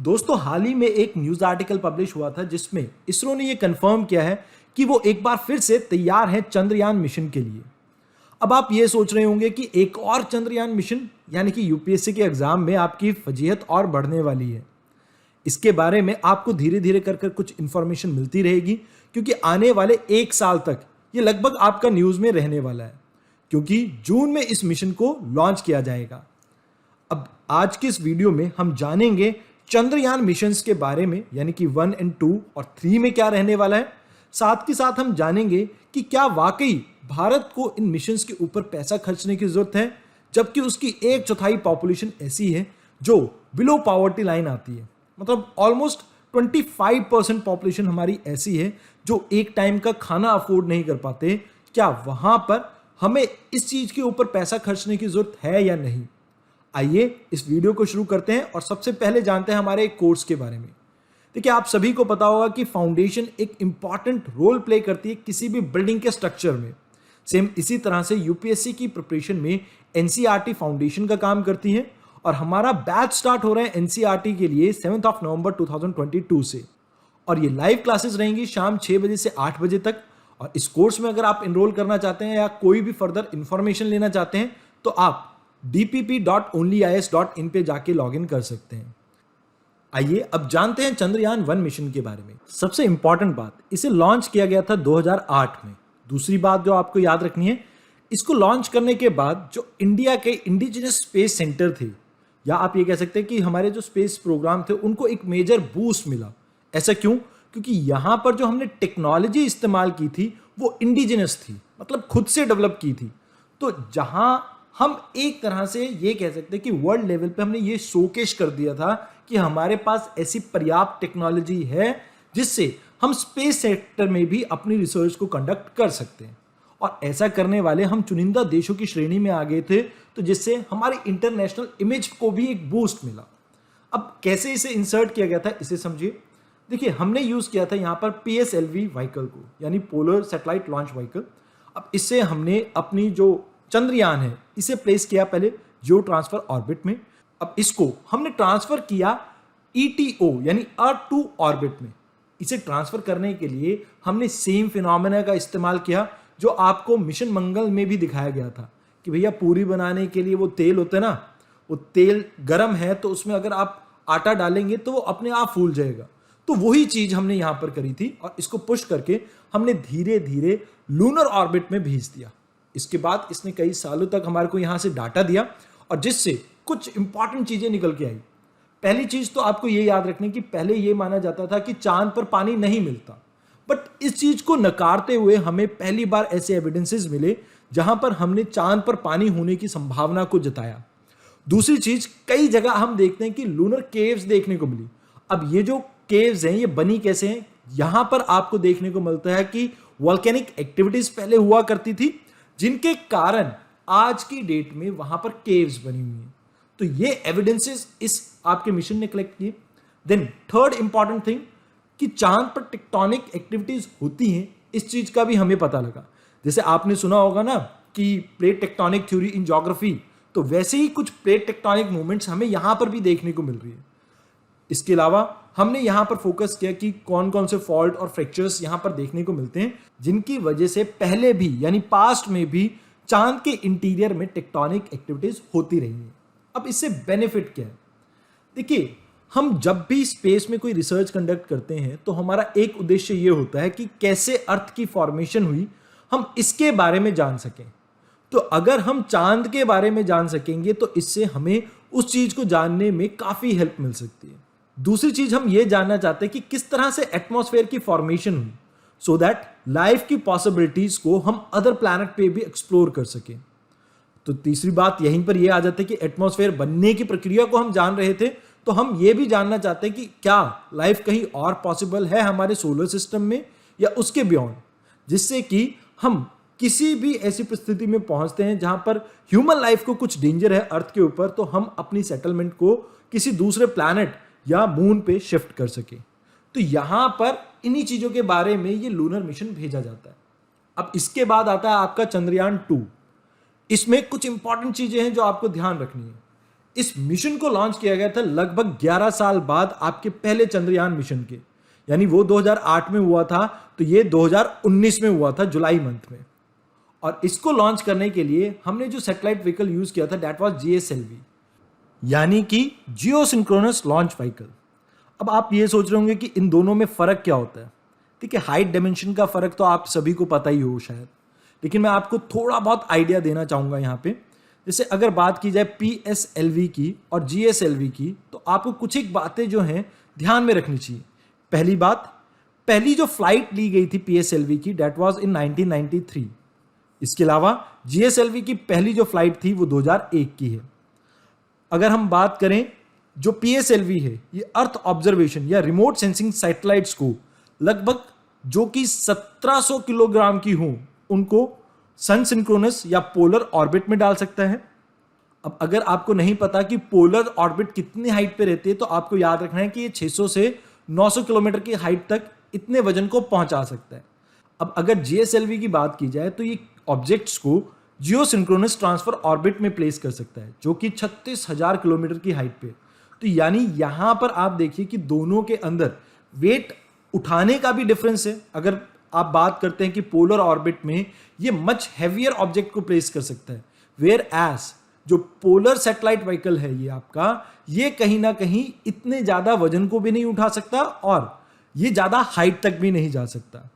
दोस्तों हाल ही में एक न्यूज़ आर्टिकल पब्लिश हुआ था जिसमें इसरो ने यह कंफर्म किया है कि वो एक बार फिर से तैयार है चंद्रयान मिशन के लिए। अब आप ये सोच रहे होंगे कि एक और चंद्रयान मिशन यानी कि यूपीएससी के एग्जाम में आपकी फजीहत और बढ़ने वाली है। इसके बारे में आपको धीरे धीरे कर कर कुछ इंफॉर्मेशन मिलती रहेगी, क्योंकि आने वाले एक साल तक ये लगभग आपका न्यूज़ में रहने वाला है, क्योंकि जून में इस मिशन को लॉन्च किया जाएगा। अब आज के इस वीडियो में हम जानेंगे चंद्रयान मिशंस के बारे में, यानी कि 1 और 2 और 3 में क्या रहने वाला है। साथ के साथ हम जानेंगे कि क्या वाकई भारत को इन मिशंस के ऊपर पैसा खर्चने की जरूरत है, जबकि उसकी 1/4 पॉपुलेशन ऐसी है जो बिलो पॉवर्टी लाइन आती है। मतलब ऑलमोस्ट 25% पॉपुलेशन हमारी ऐसी है जो एक टाइम का खाना अफोर्ड नहीं कर पाते। क्या वहां पर हमें इस चीज के ऊपर पैसा खर्चने की जरूरत है या नहीं? आइए इस वीडियो को शुरू करते हैं और सबसे पहले जानते हैं हमारे एक कोर्स के बारे में। देखिए, आप सभी को पता होगा कि फाउंडेशन एक इंपॉर्टेंट रोल प्ले करती है किसी भी बिल्डिंग के स्ट्रक्चर में। सेम इसी तरह से यूपीएससी की प्रिपरेशन में एनसीईआरटी फाउंडेशन का काम करती है, और हमारा बैच स्टार्ट हो रहा है एनसीईआरटी के लिए 7 नवंबर 2022 से, और ये लाइव क्लासेस रहेंगी शाम 6 बजे से 8 बजे तक। और इस कोर्स में अगर आप एनरोल करना चाहते हैं या कोई भी फर्दर इंफॉर्मेशन लेना चाहते हैं तो आप dpp.onlyis.in पे जाके लॉगिन कर सकते हैं। आइए अब जानते हैं चंद्रयान 1 मिशन के बारे में। सबसे इंपॉर्टेंट बात, इसे लॉन्च किया गया था 2008 में। दूसरी बात जो आपको याद रखनी है, इसको लॉन्च करने के बाद जो इंडिया के इंडिजिनस स्पेस सेंटर थे, या आप ये कह सकते हैं कि हमारे जो स्पेस प्रोग्राम थे, उनको एक मेजर बूस्ट मिला। ऐसा क्यों? क्योंकि यहां पर जो हमने टेक्नोलॉजी इस्तेमाल की थी वो इंडिजिनस थी, मतलब खुद से डेवलप की थी। तो जहां हम एक तरह से ये कह सकते हैं कि वर्ल्ड लेवल पे हमने ये शोकेश कर दिया था कि हमारे पास ऐसी पर्याप्त टेक्नोलॉजी है जिससे हम स्पेस सेक्टर में भी अपनी रिसर्च को कंडक्ट कर सकते हैं। और ऐसा करने वाले हम चुनिंदा देशों की श्रेणी में आ गए थे, तो जिससे हमारी इंटरनेशनल इमेज को भी एक बूस्ट मिला। अब कैसे इसे इंसर्ट किया गया था, इसे समझिए। देखिए, हमने यूज किया था यहाँ पर PSLV व्हीकल को, यानी पोलर सैटेलाइट लॉन्च व्हीकल। अब इससे हमने अपनी जो चंद्रयान है इसे प्लेस किया पहले जियो ट्रांसफर ऑर्बिट में। अब इसको हमने ट्रांसफर किया ETO यानी अर्थ टू ऑर्बिट में। इसे ट्रांसफर करने के लिए हमने सेम फिनोमेना का इस्तेमाल किया जो आपको मिशन मंगल में भी दिखाया गया था कि भैया पूरी बनाने के लिए वो तेल होता है ना, वो तेल गर्म है तो उसमें अगर आप आटा डालेंगे तो वो अपने आप फूल जाएगा। तो वही चीज हमने यहां पर करी थी, और इसको पुश करके हमने धीरे धीरे लूनर ऑर्बिट में भेज दिया। इसके बाद इसने कई सालों तक हमारे को यहां से डाटा दिया, और जिससे कुछ इंपॉर्टेंट चीजें निकल के आई। पहली चीज तो आपको ये याद रखने की, पहले ये माना जाता था कि चांद पर पानी नहीं मिलता, बट इस चीज को नकारते हुए हमें पहली बार ऐसे एविडेंसेस मिले जहां पर हमने चांद पर पानी होने की संभावना को जताया। दूसरी चीज, कई जगह हम देखते हैं कि लूनर केव्स देखने को मिली। अब ये जो केव्स हैं ये बनी कैसे हैं? यहां पर आपको देखने को मिलता है कि वॉल्केनिक एक्टिविटीज पहले हुआ करती थी, जिनके कारण आज की डेट में वहां पर केव्स बनी हुई हैं। तो ये एविडेंसेस इस आपके मिशन ने कलेक्ट किए। देन थर्ड इंपॉर्टेंट थिंग कि चांद पर टेक्टोनिक एक्टिविटीज होती हैं, इस चीज का भी हमें पता लगा। जैसे आपने सुना होगा ना कि plate tectonic theory in geography, तो वैसे ही कुछ प्लेट टेक्टोनिक मूवमेंट्स हमें यहां पर भी देखने को मिल रही है। इसके अलावा हमने यहां पर फोकस किया कि कौन कौन से फॉल्ट और फ्रैक्चर्स यहां पर देखने को मिलते हैं, जिनकी वजह से पहले भी यानी पास्ट में भी चांद के इंटीरियर में टेक्टोनिक एक्टिविटीज होती रही हैं। अब इससे बेनिफिट क्या है? देखिए, हम जब भी स्पेस में कोई रिसर्च कंडक्ट करते हैं तो हमारा एक उद्देश्य यह होता है कि कैसे अर्थ की फॉर्मेशन हुई, हम इसके बारे में जान सकें। तो अगर हम चांद के बारे में जान सकेंगे तो इससे हमें उस चीज को जानने में काफी हेल्प मिल सकती है। दूसरी चीज, हम ये जानना चाहते हैं कि किस तरह से एटमॉस्फेयर की फॉर्मेशन हुई, सो दैट लाइफ की पॉसिबिलिटीज को हम अदर प्लैनेट पे भी एक्सप्लोर कर सकें। तो तीसरी बात यहीं पर यह आ जाती है कि एटमॉस्फेयर बनने की प्रक्रिया को हम जान रहे थे, तो हम ये भी जानना चाहते हैं कि क्या लाइफ कहीं और पॉसिबल है हमारे सोलर सिस्टम में या उसके बियॉन्ड, जिससे कि हम किसी भी ऐसी परिस्थिति में पहुंचते हैं जहां पर ह्यूमन लाइफ को कुछ डेंजर है अर्थ के ऊपर, तो हम अपनी सेटलमेंट को किसी दूसरे प्लैनेट या मून पे शिफ्ट कर सके। तो यहां पर इन्हीं चीजों के बारे में ये लूनर मिशन भेजा जाता है। अब इसके बाद आता है आपका चंद्रयान 2। इसमें कुछ इंपॉर्टेंट चीजें हैं जो आपको ध्यान रखनी है। इस मिशन को लॉन्च किया गया था लगभग 11 साल बाद आपके पहले चंद्रयान मिशन के, यानी वो 2008 में हुआ था, तो ये 2019 में हुआ था जुलाई मंथ में। और इसको लॉन्च करने के लिए हमने जो सैटेलाइट व्हीकल यूज किया था दैट वाज GSLV, यानी कि जियो सिंक्रोनस लॉन्च व्हीकल। अब आप ये सोच रहे होंगे कि इन दोनों में फर्क क्या होता है। ठीक है, हाइट डायमेंशन का फर्क तो आप सभी को पता ही हो शायद, लेकिन मैं आपको थोड़ा बहुत आइडिया देना चाहूंगा यहाँ पे। जैसे अगर बात की जाए PSLV की और GSLV की, तो आपको कुछ एक बातें जो हैं ध्यान में रखनी चाहिए। पहली बात, पहली जो फ्लाइट ली गई थी PSLV की दैट वाज इन 1993। इसके अलावा GSLV की पहली जो फ्लाइट थी वो 2001 की है। अगर हम बात करें जो PSLV है, ये अर्थ ऑब्जर्वेशन या रिमोट सेंसिंग सैटेलाइट्स को लगभग जो कि 1700 किलोग्राम की हों उनको सन सिंक्रोनस या पोलर ऑर्बिट में डाल सकता है। अब अगर आपको नहीं पता कि पोलर ऑर्बिट कितनी हाइट पे रहती है, तो आपको याद रखना है कि ये 600 से 900 किलोमीटर की हाइट तक इतने वजन को पहुंचा सकता है। अब अगर GSLV की बात की जाए तो ये ऑब्जेक्ट्स को जियो सिंक्रोनस ट्रांसफर ऑर्बिट में प्लेस कर सकता है, जो कि 36,000 किलोमीटर की हाइट पे। तो यानी यहां पर आप देखिए कि दोनों के अंदर वेट उठाने का भी डिफरेंस है। अगर आप बात करते हैं कि पोलर ऑर्बिट में ये मच हैवियर ऑब्जेक्ट को प्लेस कर सकता है, वेयर एज जो पोलर सैटेलाइट व्हीकल है ये आपका, ये कहीं ना कहीं इतने ज्यादा वजन को भी नहीं उठा सकता और ये ज्यादा हाइट तक भी नहीं जा सकता।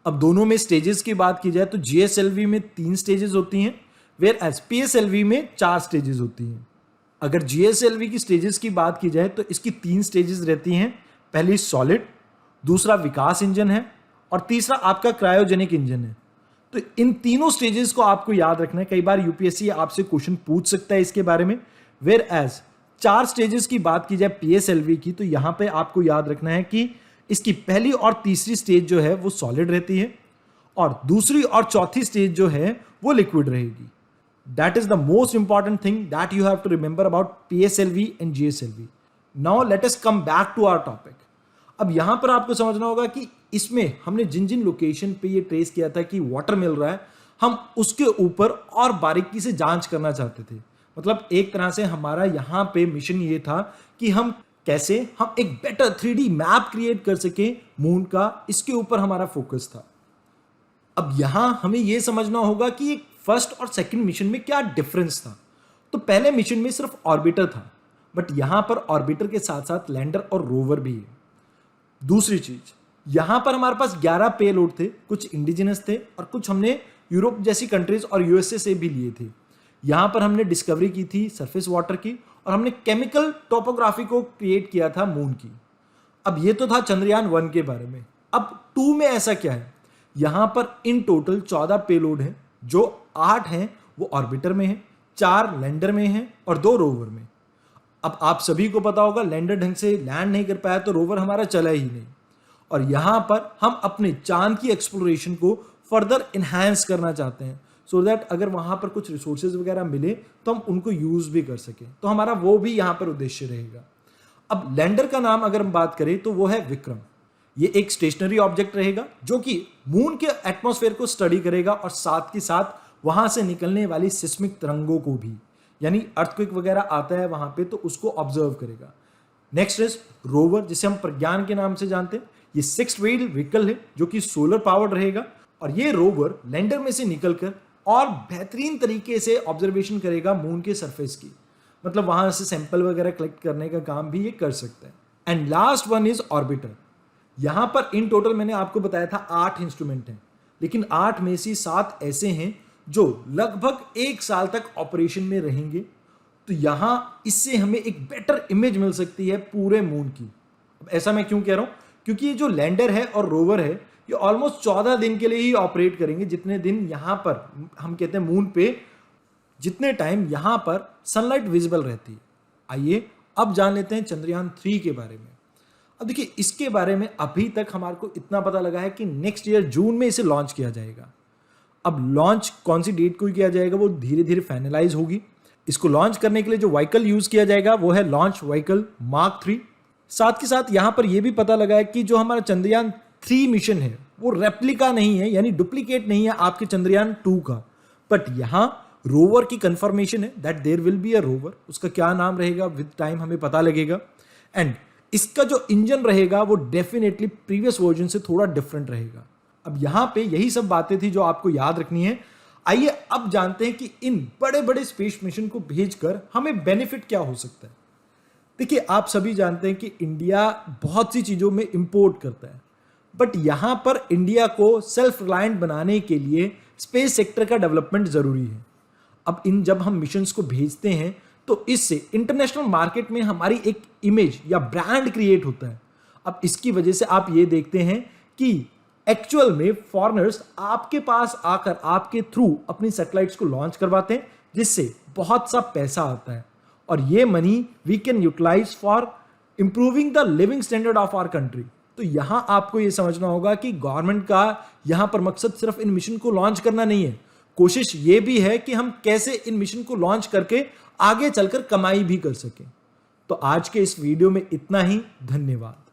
अब दोनों में स्टेजेस की बात की जाए तो GSLV में 3 स्टेजेस होती हैं, वेयर एज PSLV में 4 स्टेजेस होती हैं। अगर GSLV की स्टेजेस की बात की जाए तो इसकी 3 स्टेजेस रहती हैं। पहली सॉलिड, दूसरा विकास इंजन है और तीसरा आपका क्रायोजेनिक इंजन है। तो इन तीनों स्टेजेस को आपको याद रखना है। कई बार यूपीएससी आपसे क्वेश्चन पूछ सकता है इसके बारे में। वेयर एज 4 स्टेजेस की बात की जाए PSLV की, तो यहां पे आपको याद रखना है कि इसकी पहली और तीसरी स्टेज जो है वो सॉलिड रहती है और दूसरी और चौथी स्टेज जो है वो लिक्विड रहेगी। That is the most important thing that you have to remember about PSLV and GSLV। Now let us come back to our topic. अब यहां पर आपको समझना होगा कि इसमें हमने जिन जिन लोकेशन पे ये ट्रेस किया था कि वाटर मिल रहा है, हम उसके ऊपर और बारीकी से जांच करना चाहते थे। मतलब एक तरह से हमारा यहां पे मिशन ये था कि हम कैसे हम एक बेटर 3D मैप क्रिएट कर सके मून का, इसके ऊपर हमारा फोकस था। अब यहां हमें यह समझना होगा कि एक फर्स्ट और सेकंड मिशन में क्या डिफरेंस था। तो पहले मिशन में सिर्फ ऑर्बिटर था, बट यहां पर ऑर्बिटर के साथ साथ लैंडर और रोवर भी है। दूसरी चीज, यहां पर हमारे पास 11 पेलोड थे, कुछ इंडिजिनस थे और कुछ हमने यूरोप जैसी कंट्रीज और USA से भी लिए थे। यहां पर हमने डिस्कवरी की थी सरफेस वाटर की और हमने केमिकल टोपोग्राफी को क्रिएट किया था मून की। अब ये तो था चंद्रयान 1 के बारे में। अब 2 में ऐसा क्या है, यहां पर इन टोटल 14 पेलोड हैं, जो 8 हैं वो ऑर्बिटर में हैं, 4 लैंडर में हैं और 2 रोवर में। अब आप सभी को पता होगा लैंडर ढंग से लैंड नहीं कर पाया तो रोवर हमारा चला ही नहीं। और यहां पर हम अपने चांद की एक्सप्लोरेशन को फर्दर इन्हांस करना चाहते हैं, सो दैट अगर वहां पर कुछ रिसोर्सेज वगैरह मिले तो हम उनको यूज भी कर सकें। तो हमारा वो भी यहां पर उद्देश्य रहेगा। अब लैंडर का नाम अगर हम बात करें तो वो है विक्रम। ये एक स्टेशनरी ऑब्जेक्ट रहेगा जो कि मून के एटमॉस्फेयर को स्टडी करेगा और साथ के साथ वहां से निकलने वाली सिस्मिक तरंगों को भी, यानी अर्थक्वेक वगैरह आता है वहां पे तो उसको ऑब्जर्व करेगा। नेक्स्ट इज रोवर, जिसे हम प्रज्ञान के नाम से जानते हैं। ये 6 व्हील व्हीकल है जो कि सोलर पावर्ड रहेगा और ये रोवर लैंडर में से निकलकर और बेहतरीन तरीके से ऑब्जर्वेशन करेगा मून के सरफेस की, मतलब वहां से सैंपल वगैरह कलेक्ट करने का काम भी ये कर सकता है। And last one is orbiter. यहां पर इन टोटल मैंने आपको बताया था 8 इंस्ट्रूमेंट हैं, लेकिन 8 में से 7 ऐसे हैं जो लगभग 1 साल तक ऑपरेशन में रहेंगे। तो यहां इससे हमें एक बेटर इमेज मिल सकती है पूरे मून की। अब ऐसा मैं क्यों कह रहा हूं, क्योंकि ये जो लैंडर है और रोवर है ये ऑलमोस्ट 14 दिन के लिए ही ऑपरेट करेंगे, जितने दिन यहां पर हम कहते हैं मून पे जितने टाइम यहां पर सनलाइट विजिबल रहती है। आइए अब जान लेते हैं चंद्रयान 3 के बारे में। अब देखिए इसके बारे में अभी तक हमारे को इतना पता लगा है कि नेक्स्ट ईयर जून में इसे लॉन्च किया जाएगा। अब लॉन्च कौन सी डेट को किया जाएगा वो धीरे धीरे फाइनलाइज होगी। इसको लॉन्च करने के लिए जो व्हीकल यूज किया जाएगा वो है लॉन्च व्हीकल मार्क 3। साथ के साथ यहां पर यह भी पता लगा है कि जो हमारा चंद्रयान 3 मिशन है वो रेप्लिका नहीं है, यानी डुप्लीकेट नहीं है आपके चंद्रयान 2 का, बट यहां रोवर की कंफर्मेशन है that there will be a rover, उसका क्या नाम रहेगा विद टाइम हमें पता लगेगा। एंड इसका जो इंजन रहेगा वो डेफिनेटली प्रीवियस वर्जन से थोड़ा डिफरेंट रहेगा। अब यहां पे यही सब बातें थी जो आपको याद रखनी है। आइए अब जानते हैं कि इन बड़े बड़े स्पेस मिशन को भेजकर हमें बेनिफिट क्या हो सकता है। देखिए, आप सभी जानते हैं कि इंडिया बहुत सी चीजों में इंपोर्ट करता है, बट यहां पर इंडिया को सेल्फ रिलायंट बनाने के लिए स्पेस सेक्टर का डेवलपमेंट जरूरी है। अब जब हम मिशंस को भेजते हैं तो इससे इंटरनेशनल मार्केट में हमारी एक इमेज या ब्रांड क्रिएट होता है। अब इसकी वजह से आप ये देखते हैं कि एक्चुअल में फॉरेनर्स आपके पास आकर आपके थ्रू अपनी सैटेलाइट्स को लॉन्च करवाते हैं, जिससे बहुत सा पैसा आता है और ये money we can utilise for improving the living standard of our country. तो यहां आपको यह समझना होगा कि गवर्नमेंट का यहां पर मकसद सिर्फ इन मिशन को लॉन्च करना नहीं है, कोशिश ये भी है कि हम कैसे इन मिशन को लॉन्च करके आगे चलकर कमाई भी कर सकें। तो आज के इस वीडियो में इतना ही, धन्यवाद।